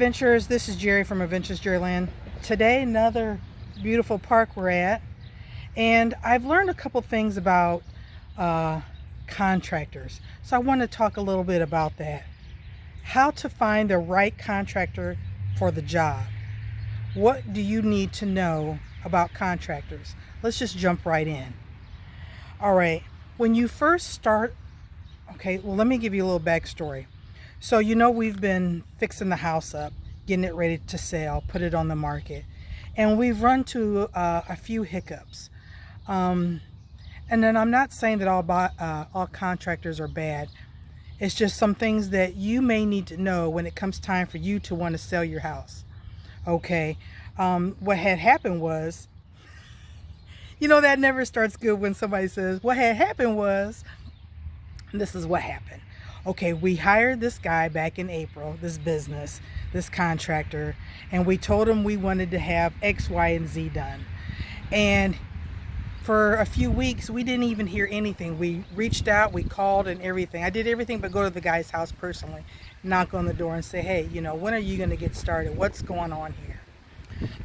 adventurers, this is Jerry from AdventurousJeriLynn. Today, another beautiful park we're at, and I've learned a couple things about contractors. So I want to talk a little bit about that. How to find the right contractor for the job. What do you need to know about contractors? Let's just jump right in. All right, when you first start, let me give you a little backstory. So we've been fixing the house up, getting it ready to sell, put it on the market, and we've run to a few hiccups. And then I'm not saying that all contractors are bad. It's just some things that you may need to know when it comes time for you to want to sell your house. Okay, what had happened was, that never starts good when somebody says, what had happened was, this is what happened. Okay, we hired this guy back in April, this contractor, and we told him we wanted to have X, Y, and Z done. And for a few weeks, we didn't even hear anything. We reached out, we called and everything. I did everything but go to the guy's house personally, knock on the door and say, hey, when are you going to get started? What's going on here?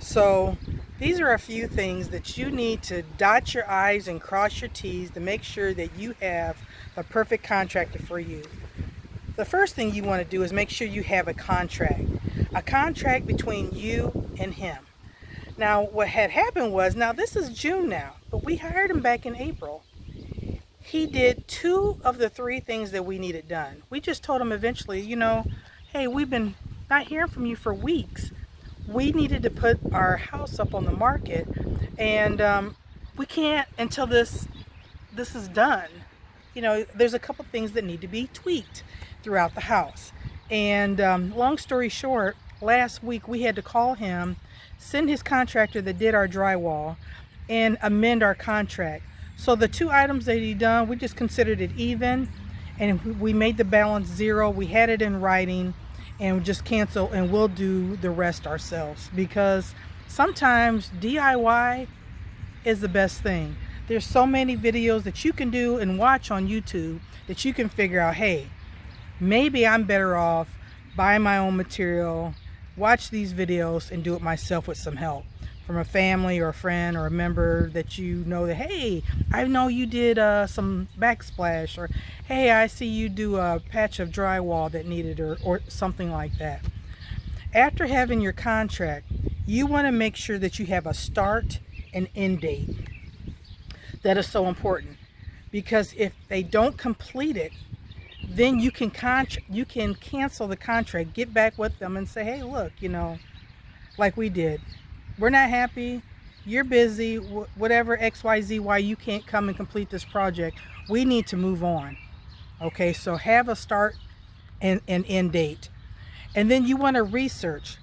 So these are a few things that you need to dot your I's and cross your T's to make sure that you have a perfect contractor for you. The first thing you want to do is make sure you have a contract between you and him. Now, what had happened was, now this is June now, but we hired him back in April. He did 2 of the 3 things that we needed done. We just told him eventually, hey, we've been not hearing from you for weeks. We needed to put our house up on the market, and we can't until this is done. There's a couple things that need to be tweaked throughout the house. And long story short, last week we had to call him, send his contractor that did our drywall, and amend our contract. So the 2 items that he done, we just considered it even, and we made the balance 0. We had it in writing, and we just cancel, and we'll do the rest ourselves, because sometimes DIY is the best thing. There's so many videos that you can do and watch on YouTube that you can figure out, hey, maybe I'm better off buying my own material, watch these videos, and do it myself with some help from a family or a friend or a member that that, hey, I know you did some backsplash, or hey, I see you do a patch of drywall that needed, or something like that. After having your contract, you want to make sure that you have a start and end date. That is so important, because if they don't complete it, then you can cancel the contract, get back with them and say, hey, look, like we did, we're not happy, you're busy, whatever XYZ, why you can't come and complete this project, we need to move on. Okay, so have a start and end date. And then you want to research.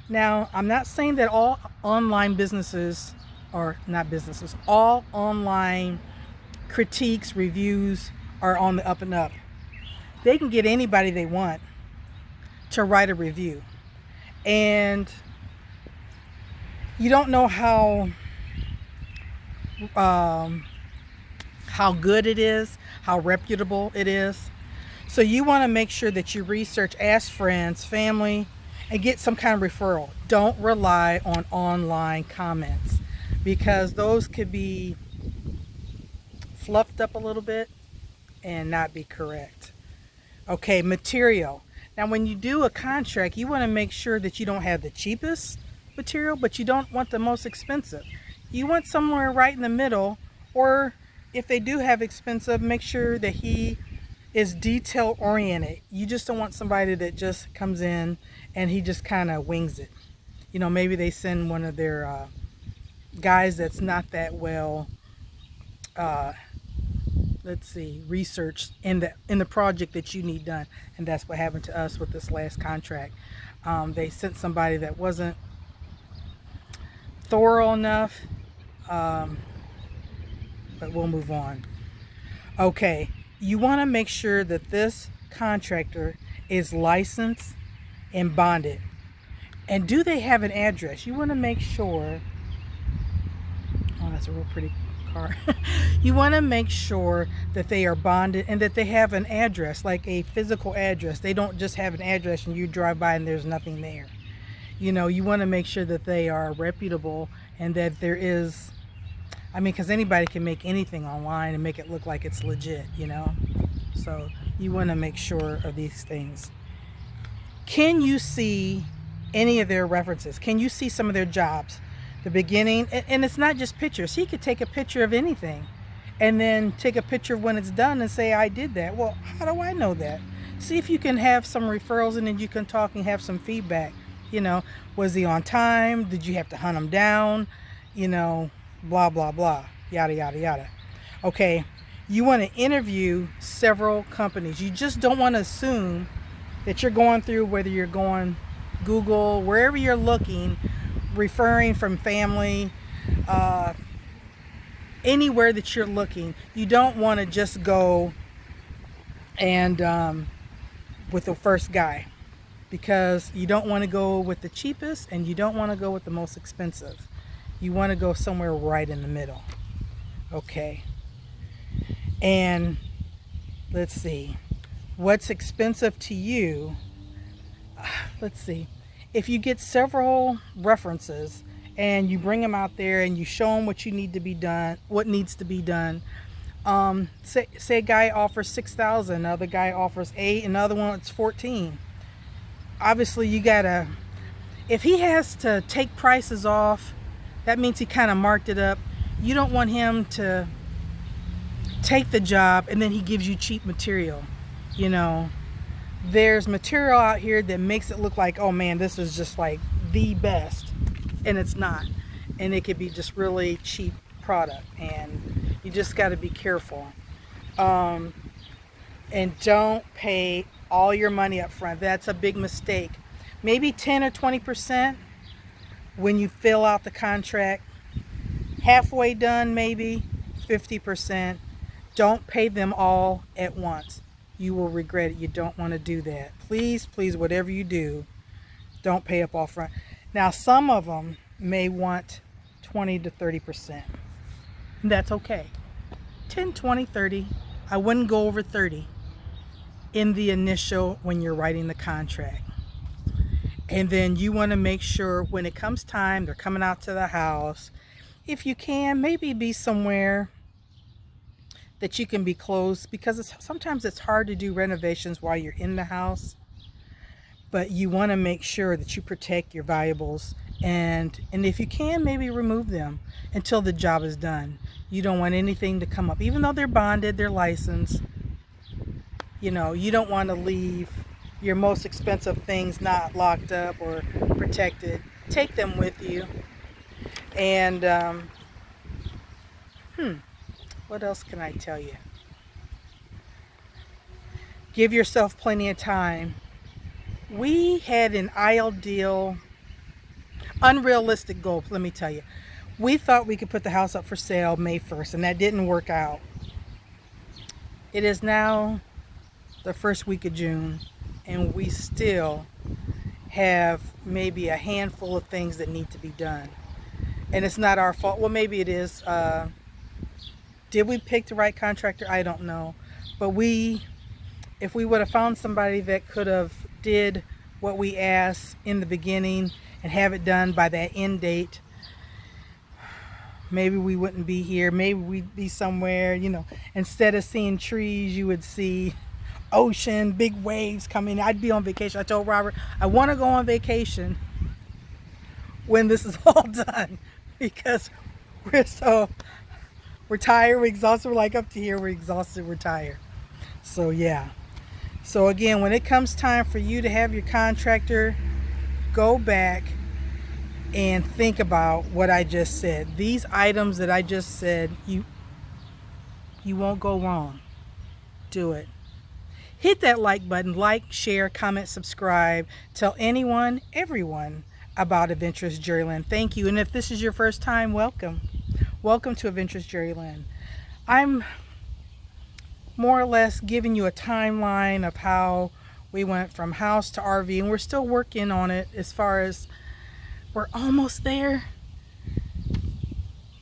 Now, I'm not saying that all online businesses, or not businesses, all online critiques, reviews are on the up and up. They can get anybody they want to write a review, and you don't know how good it is, how reputable it is. So you want to make sure that you research, ask friends, family, and get some kind of referral. Don't rely on online comments, because those could be fluffed up a little bit and not be correct. Okay, material. Now, when you do a contract, you want to make sure that you don't have the cheapest material, but you don't want the most expensive. You want somewhere right in the middle, or if they do have expensive, make sure that he is detail oriented. You just don't want somebody that just comes in and he just kind of wings it. Maybe they send one of their guys that's not that well researched in the project that you need done. And that's what happened to us with this last contract. They sent somebody that wasn't thorough enough, but we'll move on. Okay, you want to make sure that this contractor is licensed and bonded. And do they have an address? You want to make sure, oh, that's a real pretty car. You want to make sure that they are bonded and that they have an address, like a physical address. They don't just have an address and you drive by and there's nothing there. You know, you want to make sure that they are reputable and that there is, I mean, because anybody can make anything online and make it look like it's legit, you know. So you want to make sure of these things. Can you see any of their references? Can you see some of their jobs? The beginning, and it's not just pictures. He could take a picture of anything and then take a picture of when it's done and say, I did that. Well, how do I know that? See if you can have some referrals, and then you can talk and have some feedback. You know, was he on time? Did you have to hunt him down? You know, blah, blah, blah, yada, yada, yada. Okay, you want to interview several companies. You just don't want to assume that you're going through, whether you're going Google, wherever you're looking, referring from family, anywhere that you're looking. You don't want to just go and with the first guy, because you don't want to go with the cheapest and you don't want to go with the most expensive. You want to go somewhere right in the middle. Okay. And let's see, what's expensive to you? Let's see, if you get several references and you bring them out there and you show them what you need to be done, what needs to be done. Say a guy offers $6,000, another guy offers $8,000, another one it's $14,000. Obviously, you gotta, if he has to take prices off, that means he kind of marked it up. You don't want him to take the job and then he gives you cheap material. You know, there's material out here that makes it look like, oh man, this is just like the best, and it's not. And it could be just really cheap product, and you just got to be careful. And don't pay all your money up front. That's a big mistake. Maybe 10 or 20% when you fill out the contract. Halfway done, maybe 50%. Don't pay them all at once. You will regret it. You don't want to do that. Please, please, whatever you do, don't pay up all front. Now, some of them may want 20 to 30%. That's okay. 10, 20, 30. I wouldn't go over 30 in the initial when you're writing the contract. And then you want to make sure when it comes time, they're coming out to the house. If you can, maybe be somewhere that you can be close, because sometimes it's hard to do renovations while you're in the house. But you want to make sure that you protect your valuables, and if you can, maybe remove them until the job is done. You don't want anything to come up, even though they're bonded, they're licensed. You know, you don't want to leave your most expensive things not locked up or protected. Take them with you. And what else can I tell you? Give yourself plenty of time. We had an ideal, unrealistic goal, let me tell you. We thought we could put the house up for sale May 1st, and that didn't work out. It is now the first week of June, and we still have maybe a handful of things that need to be done. And it's not our fault. Well, maybe it is. Did we pick the right contractor? I don't know. But if we would have found somebody that could have did what we asked in the beginning and have it done by that end date, maybe we wouldn't be here. Maybe we'd be somewhere, you know, instead of seeing trees, you would see ocean, big waves coming. I'd be on vacation. I told Robert, I want to go on vacation when this is all done, because we're tired, we're exhausted. We're like up to here, we're exhausted, we're tired. So yeah. So again, when it comes time for you to have your contractor, go back and think about what I just said. These items that I just said, you won't go wrong. Do it. Hit that like button, like, share, comment, subscribe. Tell anyone, everyone about AdventurousJeriLynn. Thank you. And if this is your first time, welcome. Welcome to AdventurousJeriLynn. I'm more or less giving you a timeline of how we went from house to RV, and we're still working on it as far as we're almost there.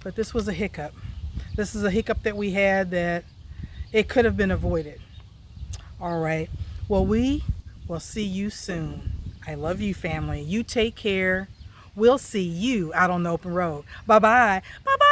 But this was a hiccup. This is a hiccup that we had that it could have been avoided. All right. Well, we will see you soon. I love you, family. You take care. We'll see you out on the open road. Bye-bye. Bye-bye.